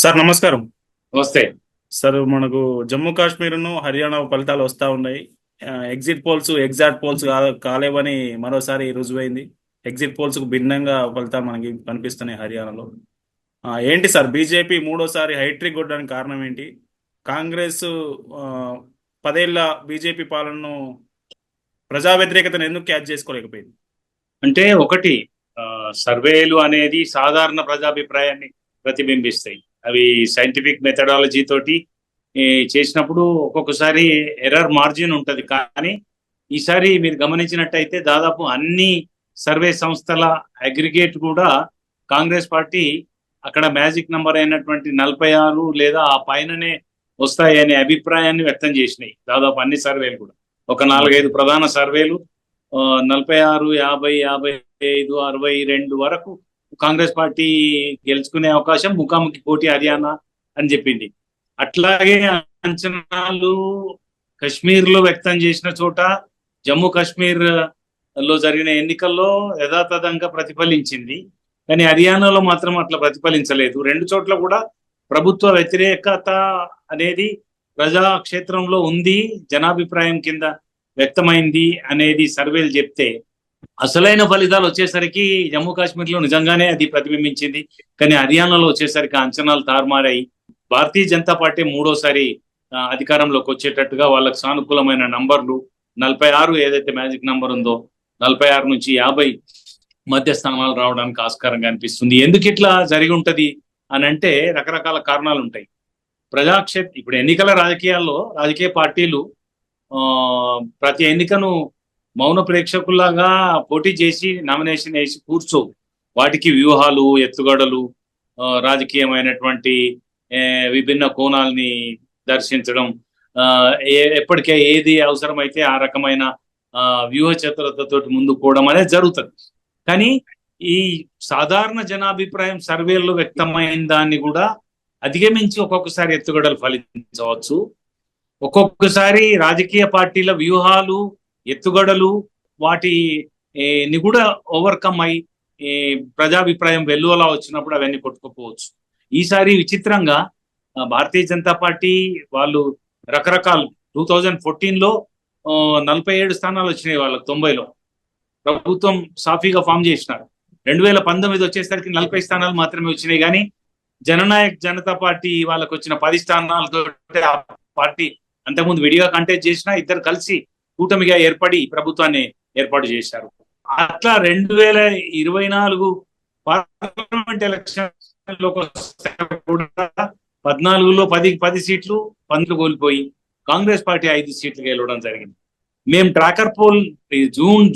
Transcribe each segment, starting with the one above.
Sir నమస్కారం. వస్తే sir మనకు జమ్మూ కాశ్మీర్ను హర్యానా ఫలితాలు వస్తూ ఉన్నాయి. ఎగ్జిట్ పోల్స్ ఎగ్జాక్ట్ పోల్స్ కాలేవని మరోసారి రుజువైంది. ఎగ్జిట్ పోల్స్కు భిన్నంగా ఫలితాలు మనకి కనిపిస్తున్నాయి హర్యానాలో. ఏంటి సార్ బీజేపీ మూడోసారి హైట్రిక్ కొట్టడానికి కారణం ఏంటి? కాంగ్రెస్ ఆ, 10 ఏళ్ల బీజేపీ పాలనను ప్రజా వ్యతిరేకతను ఎందుకు క్యాచ్ చేసుకోలేకపోయింది? అంటే ఒకటి ఆ, సర్వేలు అనేది సాధారణ ప్రజాభిప్రాయాన్ని ప్రతిబింబిస్తాయి. అవి సైంటిఫిక్ మెథడాలజీ తోటి ఈ, చేసినప్పుడు ఒక్కొక్కసారి ఎర్రర్ మార్జిన్ ఉంటది. కానీ ఈసారి మీరు గమనించినట్టయితే దాదాపు అన్ని సర్వే సంస్థల అగ్రిగేట్ కూడా కాంగ్రెస్ పార్టీ అక్కడ మ్యాజిక్ నంబర్ అయినటువంటి 46 లేదా ఆ పైననే వస్తాయనే అభిప్రాయాన్ని వ్యక్తం చేసినాయి. దాదాపు అన్ని సర్వేలు కూడా ఒక 4-5 ప్రధాన సర్వేలు 46, 50, 55, 62 వరకు కాంగ్రెస్ పార్టీ గెలుచుకునే అవకాశం, ముఖాముఖి పోటీ హర్యానా అని చెప్పింది. అట్లాగే అంచనాలు కశ్మీర్ లో వ్యక్తం చేసిన చోట జమ్మూ కాశ్మీర్ లో జరిగిన ఎన్నికల్లో యథాతథంగా ప్రతిఫలించింది. కానీ హర్యానాలో మాత్రం అట్లా ప్రతిఫలించలేదు. రెండు చోట్ల కూడా ప్రభుత్వ వ్యతిరేకత అనేది ప్రజాక్షేత్రంలో ఉంది, జనాభిప్రాయం కింద వ్యక్తమైంది అనేది సర్వేలు చెప్తే, అసలైన ఫలితాలు వచ్చేసరికి జమ్మూ కాశ్మీర్ లో నిజంగానే అది ప్రతిబింబించింది. కానీ హర్యానాలో వచ్చేసరికి అంచనాలు తారుమారాయి. భారతీయ జనతా పార్టీ మూడోసారి అధికారంలోకి వచ్చేటట్టుగా వాళ్ళకి సానుకూలమైన నంబర్లు 46 ఏదైతే మ్యాజిక్ నంబర్ ఉందో 46 నుంచి 50 మధ్య స్థానాలు రావడానికి ఆస్కారంగా అనిపిస్తుంది. ఎందుకు ఇట్లా జరిగి ఉంటది అని అంటే రకరకాల కారణాలు ఉంటాయి. ఇప్పుడు ఎన్నికల రాజకీయాల్లో రాజకీయ పార్టీలు ప్రతి ఎన్నికను మౌన ప్రేక్షకుల్లాగా పోటీ చేసి నామినేషన్ వేసి కూర్చోవు. వాటికి వ్యూహాలు, ఎత్తుగడలు, రాజకీయమైనటువంటి విభిన్న కోణాలని దర్శించడం, ఎప్పటికే ఏది అవసరమైతే ఆ రకమైన వ్యూహ చతురతతో ముందుకు పోవడం అనేది జరుగుతుంది. కానీ ఈ సాధారణ జనాభిప్రాయం సర్వేల్లో వ్యక్తమైన దాన్ని కూడా అధిగమించి ఒక్కొక్కసారి ఎత్తుగడలు ఫలించవచ్చు. ఒక్కొక్కసారి రాజకీయ పార్టీల వ్యూహాలు, ఎత్తుగడలు వాటిని కూడా ఓవర్కమ్ అయి ప్రజాభిప్రాయం వెల్లువలా వచ్చినప్పుడు అవన్నీ కొట్టుకుపోవచ్చు. ఈసారి విచిత్రంగా భారతీయ జనతా పార్టీ వాళ్ళు రకరకాల 2014లో 47 స్థానాలు వచ్చినాయి వాళ్ళకి 90లో. ప్రభుత్వం సాఫీగా ఫామ్ చేసినారు. 2019 వచ్చేసరికి 40 స్థానాలు మాత్రమే వచ్చినాయి. కానీ జననాయక్ జనతా పార్టీ వాళ్ళకు వచ్చిన 10 స్థానాలతో ఆ పార్టీ అంతకుముందు విడిగా కంటెస్ట్ చేసినా ఇద్దరు కలిసి కూటమిగా ఏర్పడి ప్రభుత్వాన్ని ఏర్పాటు చేశారు. అట్లా 2024 పార్లమెంట్ ఎలక్షన్ లోకి కూడా 14లో 10 సీట్లు 12 కోల్పోయి కాంగ్రెస్ పార్టీ 5 సీట్లు గెలవడం జరిగింది. మేము ట్రాకర్ పోల్ జూన్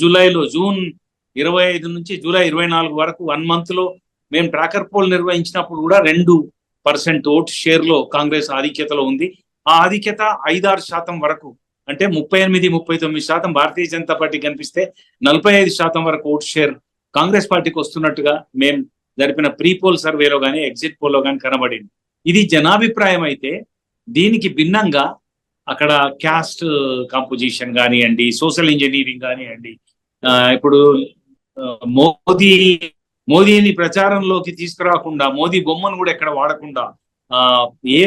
25 నుంచి జూలై 24 వరకు 1 month లో మేము ట్రాకర్ పోల్ నిర్వహించినప్పుడు కూడా 2% ఓటు షేర్ లో కాంగ్రెస్ ఆధిక్యతలో ఉంది. ఆ ఆధిక్యత 5-6% వరకు, అంటే 38-39% భారతీయ జనతా పార్టీ కనిపిస్తే 45% వరకు ఓటు షేర్ కాంగ్రెస్ పార్టీకి వస్తున్నట్టుగా మేము జరిపిన ప్రీ పోల్ సర్వేలో కానీ ఎగ్జిట్ పోల్లో కానీ కనబడింది. ఇది జనాభిప్రాయం అయితే, దీనికి భిన్నంగా అక్కడ క్యాస్ట్ కాంపోజిషన్ కానివ్వండి, సోషల్ ఇంజనీరింగ్ కానివ్వండి, ఇప్పుడు మోదీని ప్రచారంలోకి తీసుకురాకుండా, మోదీ బొమ్మను కూడా ఎక్కడ వాడకుండా, ఏ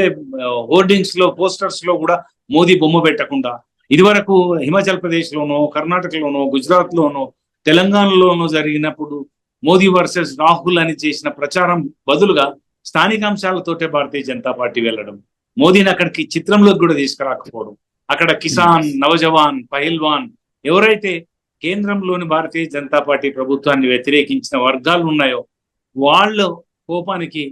హోర్డింగ్స్ లో, పోస్టర్స్ లో కూడా మోదీ బొమ్మ పెట్టకుండా, ఇదివరకు హిమాచల్ ప్రదేశ్ లోనో, కర్ణాటకలోనో, గుజరాత్ లోనో, తెలంగాణలోనో జరిగినప్పుడు మోదీ వర్సెస్ రాహుల్ అని చేసిన ప్రచారం బదులుగా స్థానిక అంశాలతోటే భారతీయ జనతా పార్టీ వెళ్ళడం, మోదీని అక్కడికి చిత్రంలోకి కూడా తీసుకురాకపోవడం, అక్కడ కిసాన్, నవజవాన్, పహిల్వాన్ ఎవరైతే కేంద్రంలోని భారతీయ జనతా పార్టీ ప్రభుత్వాన్ని వ్యతిరేకించిన వర్గాలు ఉన్నాయో వాళ్ళ కోపానికి,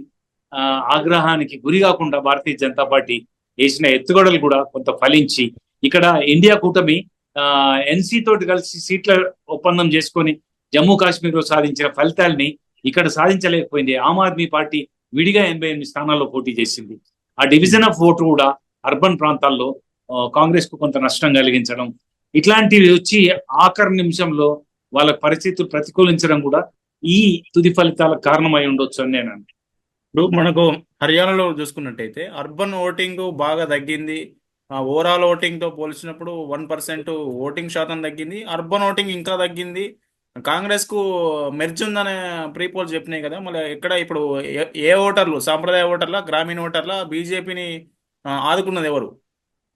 ఆగ్రహానికి గురి కాకుండా భారతీయ జనతా పార్టీ వేసిన ఎత్తుగడలు కూడా కొంత ఫలించి ఇక్కడ ఇండియా కూటమి ఎన్సీ తోటి కలిసి సీట్ల ఒప్పందం చేసుకొని జమ్మూ కాశ్మీర్ లో సాధించిన ఫలితాల్ని ఇక్కడ సాధించలేకపోయింది. ఆమ్ ఆద్మీ పార్టీ విడిగా 88 స్థానాల్లో పోటీ చేసింది. ఆ డివిజన్ ఆఫ్ ఓటు కూడా అర్బన్ ప్రాంతాల్లో కాంగ్రెస్ కు కొంత నష్టం కలిగించడం, ఇట్లాంటివి వచ్చి ఆఖరి నిమిషంలో వాళ్ళ పరిస్థితులు ప్రతికూలించడం కూడా ఈ తుది ఫలితాలకు కారణమై ఉండొచ్చు అని నేను అంటున్నాను. ఇప్పుడు మనకు హర్యానాలో చూసుకున్నట్టయితే అర్బన్ ఓటింగ్ బాగా తగ్గింది. ఓవరాల్ ఓటింగ్ తో పోల్చినప్పుడు 1% ఓటింగ్ శాతం తగ్గింది. అర్బన్ ఓటింగ్ ఇంకా తగ్గింది. కాంగ్రెస్ కు మెర్జ్ ఉందనే ప్రీ పోల్స్ చెప్పినాయి కదా, మళ్ళీ ఎక్కడ ఇప్పుడు ఏ ఓటర్లు, సాంప్రదాయ ఓటర్ల, గ్రామీణ ఓటర్ల బీజేపీని ఆదుకున్నది ఎవరు?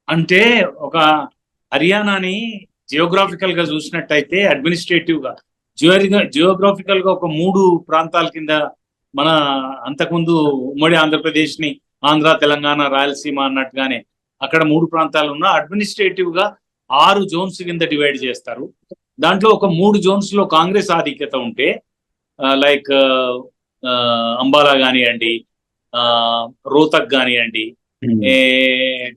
అంటే ఒక హర్యానాని జియోగ్రాఫికల్ గా చూసినట్టయితే అడ్మినిస్ట్రేటివ్ గా జియోగ్రాఫికల్ గా ఒక 3 ప్రాంతాల కింద మన అంతకుముందు ఉమ్మడి ఆంధ్రప్రదేశ్ ని ఆంధ్ర, తెలంగాణ, రాయలసీమ అన్నట్టుగానే అక్కడ 3 ప్రాంతాలు ఉన్న అడ్మినిస్ట్రేటివ్ గా 6 జోన్స్ కింద డివైడ్ చేస్తారు. దాంట్లో ఒక 3 జోన్స్ లో కాంగ్రెస్ ఆధిక్యత ఉంటే లైక్ అంబాలా కానివ్వండి, రోహతక్ కానివ్వండి, ఏ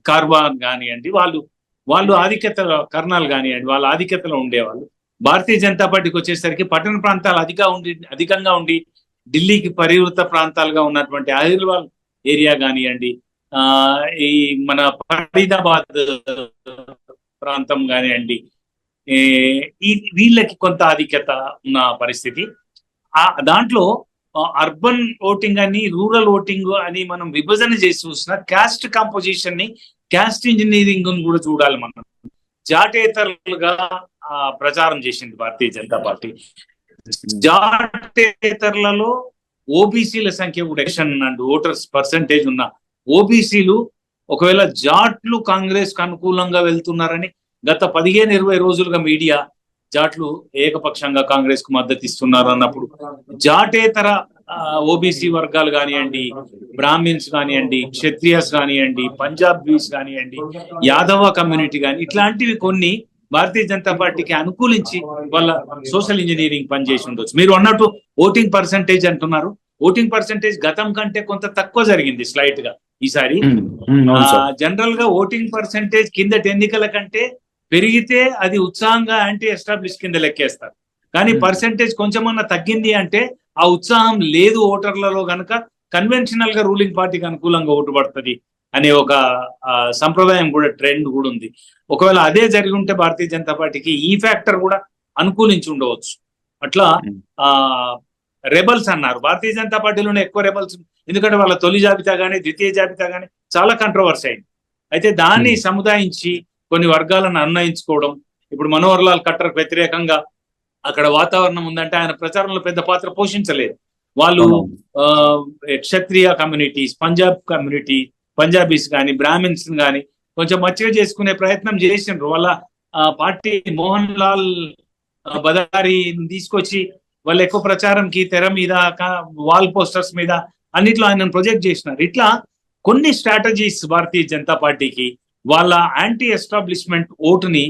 కార్వాన్ కానివ్వండి, వాళ్ళు వాళ్ళు ఆధిక్యతలో, కర్నాల్ కానివ్వండి, వాళ్ళ ఆధిక్యతలో ఉండేవాళ్ళు. భారతీయ జనతా పార్టీకి వచ్చేసరికి పట్టణ ప్రాంతాలు అధికంగా ఉండి ఢిల్లీకి పరివృత ప్రాంతాలుగా ఉన్నటువంటి ఆదిలాబాద్ ఏరియా కానివ్వండి, ఆ ఈ మన ఫరీదాబాద్ ప్రాంతం కానివ్వండి, ఈ వీళ్ళకి కొంత ఆధిక్యత ఉన్న పరిస్థితి. దాంట్లో అర్బన్ ఓటింగ్ అని, రూరల్ ఓటింగ్ అని మనం విభజన చేసి చూసిన క్యాస్ట్ కాంపోజిషన్ ని, క్యాస్ట్ ఇంజనీరింగ్ కూడా చూడాలి. మనం జాటేతరులుగా ప్రచారం చేసింది భారతీయ జనతా పార్టీ. జాటేతరులలో ఓబీసీల సంఖ్య కూడా అండ్ ఓటర్స్ పర్సంటేజ్ ఉన్న ఓబీసీలు ఒకవేళ జాట్లు కాంగ్రెస్ కు అనుకూలంగా వెళ్తున్నారని గత 15-20 రోజులుగా మీడియా జాట్లు ఏకపక్షంగా కాంగ్రెస్ కు మద్దతు ఇస్తున్నారు అన్నప్పుడు, జాటేతర ఓబీసీ వర్గాలు కానివ్వండి, బ్రాహ్మిన్స్ కానివ్వండి, క్షత్రియస్ కానివ్వండి, పంజాబీస్ కానివ్వండి, యాదవ కమ్యూనిటీ కానీ, ఇట్లాంటివి కొన్ని భారతీయ జనతా పార్టీకి అనుకూలించి వాళ్ళ సోషల్ ఇంజనీరింగ్ పనిచేసి ఉండొచ్చు. మీరు అన్నట్టు ఓటింగ్ పర్సంటేజ్ అంటున్నారు. ఓటింగ్ పర్సంటేజ్ గతం కంటే కొంత తక్కువ జరిగింది స్లైట్ గా ఈసారి. జనరల్ గా ఓటింగ్ పర్సంటేజ్ కిందటి ఎన్నికల కంటే పెరిగితే అది ఉత్సాహంగా యాంటీ ఎస్టాబ్లిష్ కింద లెక్కేస్తారు. కానీ పర్సంటేజ్ కొంచెమన్నా తగ్గింది అంటే ఆ ఉత్సాహం లేదు ఓటర్లలో, గనక కన్వెన్షనల్ గా రూలింగ్ పార్టీకి అనుకూలంగా ఓటు పడుతుంది అనే ఒక సంప్రదాయం కూడా, ట్రెండ్ కూడా ఉంది. ఒకవేళ అదే జరిగి ఉంటే భారతీయ జనతా పార్టీకి ఈ ఫ్యాక్టర్ కూడా అనుకూలించి ఉండవచ్చు. అట్లా రెబల్స్ అన్నారు భారతీయ జనతా పార్టీలోనే ఎక్కువ రెబల్స్, ఎందుకంటే వాళ్ళ తొలి జాబితా కానీ ద్వితీయ జాబితా కానీ చాలా కంట్రవర్సీ అయింది. అయితే దాన్ని సముదాయించి కొన్ని వర్గాలను అన్వయించుకోవడం. ఇప్పుడు మనోహర్ లాల్ ఖట్టర్కు వ్యతిరేకంగా అక్కడ వాతావరణం ఉందంటే ఆయన ప్రచారంలో పెద్ద పాత్ర పోషించలేదు. వాళ్ళు క్షత్రియ కమ్యూనిటీస్, పంజాబీస్ కానీ, బ్రాహ్మిన్స్ కానీ కొంచెం మచ్చిగా చేసుకునే ప్రయత్నం చేసిండ్రు. వాళ్ళ పార్టీ మోహన్ లాల్ బదారి తీసుకొచ్చి వాళ్ళు ఎక్కువ ప్రచారంకి తెర మీద, వాల్ పోస్టర్స్ మీద అన్నిట్లో ఆయన ప్రొజెక్ట్ చేసినారు. ఇట్లా కొన్ని స్ట్రాటజీస్ భారతీయ జనతా పార్టీకి వాళ్ళ యాంటీ ఎస్టాబ్లిష్మెంట్ ఓటుని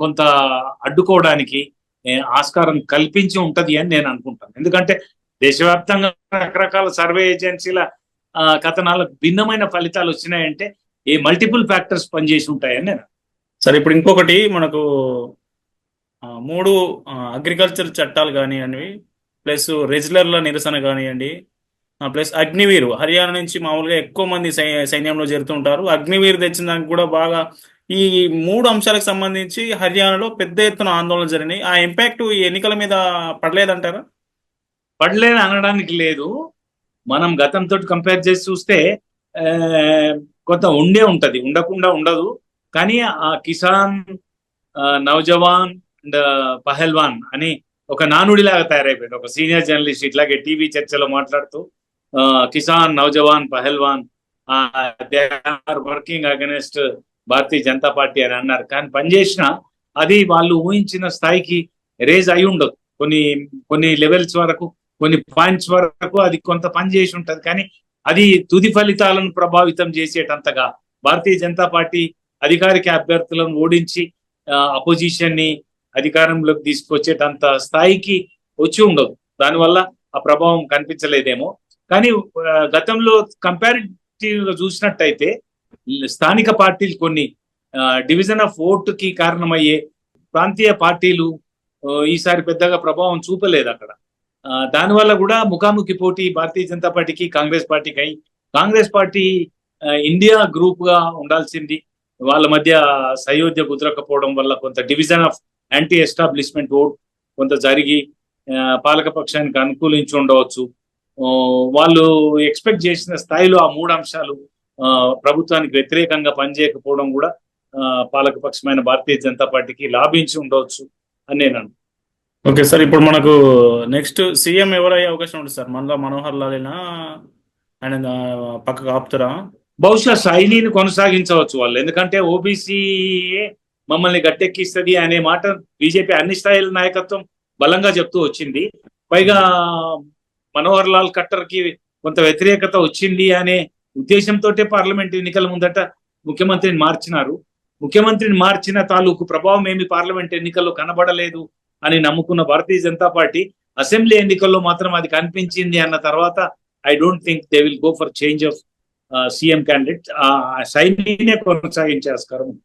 కొంత అడ్డుకోవడానికి ఆస్కారం కల్పించి ఉంటది అని నేను అనుకుంటాను. ఎందుకంటే దేశవ్యాప్తంగా రకరకాల సర్వే ఏజెన్సీల కథనాలకు భిన్నమైన ఫలితాలు వచ్చినాయంటే ఏ మల్టిపుల్ ఫ్యాక్టర్స్ పనిచేసి ఉంటాయని నేను. సరే, ఇప్పుడు ఇంకొకటి మనకు 3 అగ్రికల్చర్ చట్టాలు కానివ్వండి, ప్లస్ రెజ్లర్ల నిరసన కానివ్వండి, ప్లస్ అగ్నివీరు, హర్యానా నుంచి మామూలుగా ఎక్కువ మంది సైన్యంలో చేరుతుంటారు. అగ్నివీరు తెచ్చిన దానికి కూడా బాగా ఈ 3 అంశాలకు సంబంధించి హర్యానాలో పెద్ద ఎత్తున ఆందోళన జరిగినాయి. ఆ ఇంపాక్ట్ ఈ ఎన్నికల మీద పడలేదంటారా? పడలేదు అనడానికి లేదు. మనం గతంతో కంపేర్ చేసి చూస్తే కొంత ఉంటది, ఉండకుండా ఉండదు. కానీ ఆ కిసాన్, నౌజవాన్ అండ్ పహల్వాన్ అని ఒక నానుడిలాగా తయారైపోయింది. ఒక సీనియర్ జర్నలిస్ట్ ఇట్లాగే టీవీ చర్చలో మాట్లాడుతూ కిసాన్, నౌజవాన్, పహల్వాన్ they are working against Bharatiya Janata Party అని అన్నారు. కానీ పనిచేసిన అది వాళ్ళు ఊహించిన స్థాయికి రేజ్ అయి ఉండదు. కొన్ని లెవెల్స్ వరకు, కొన్ని పాయింట్స్ వరకు అది కొంత పని చేసి ఉంటది. కానీ అది తుది ఫలితాలను ప్రభావితం చేసేటంతగా భారతీయ జనతా పార్టీ అధికారిక అభ్యర్థులను ఓడించి అపోజిషన్ ని అధికారంలోకి తీసుకొచ్చేటంత స్థాయికి వచ్చి ఉండదు. దానివల్ల ఆ ప్రభావం కనిపించలేదేమో. కానీ గతంలో కంపారిటివ్ గా చూసినట్టయితే స్థానిక పార్టీలు కొన్ని డివిజన్ ఆఫ్ ఓటుకి కారణమయ్యే ప్రాంతీయ పార్టీలు ఈసారి పెద్దగా ప్రభావం చూపలేదు అక్కడ. దానివల్ల కూడా ముఖాముఖి పోటీ భారతీయ జనతా పార్టీకి, కాంగ్రెస్ పార్టీకి అయి, కాంగ్రెస్ పార్టీ ఇండియా గ్రూప్ గా ఉండాల్సింది, వాళ్ళ మధ్య సయోధ్య కుదరకపోవడం వల్ల కొంత division of anti establishment vote కొంత జరిగి పాలక పక్షానికి అనుకూలించి ఉండవచ్చు. వాళ్ళు ఎక్స్పెక్ట్ చేసిన స్థాయిలో ఆ 3 అంశాలు ప్రభుత్వానికి వ్యతిరేకంగా పనిచేయకపోవడం కూడా పాలకపక్షమైన భారతీయ జనతా పార్టీకి లాభించి ఉండవచ్చు అని నేను. ఓకే సార్, ఇప్పుడు మనకు నెక్స్ట్ సీఎం ఎవరయ్యే అవకాశం ఉంటుంది సార్? మనలో మనోహర్ లాలేనా ఆయన పక్కకు ఆపుతారా? బహుశా శైలిని కొనసాగించవచ్చు వాళ్ళు, ఎందుకంటే ఓబీసీ మమ్మల్ని గట్టెక్కిస్తుంది అనే మాట బీజేపీ అన్ని స్థాయిల నాయకత్వం బలంగా చెప్తూ వచ్చింది. పైగా మనోహర్ లాల్ ఖట్టర్ కి కొంత వ్యతిరేకత వచ్చింది అనే ఉద్దేశంతో పార్లమెంట్ ఎన్నికల ముందట ముఖ్యమంత్రిని మార్చినారు. ముఖ్యమంత్రిని మార్చిన తాలూకు ప్రభావం ఏమి పార్లమెంట్ ఎన్నికల్లో కనబడలేదు అని నమ్ముకున్న భారతీయ జనతా పార్టీ అసెంబ్లీ ఎన్నికల్లో మాత్రం అది కనిపించింది అన్న తర్వాత I don't think they will go for change of CM candidate. సైన్యనే కొనసాగించే ఆస్కారం ఉంది.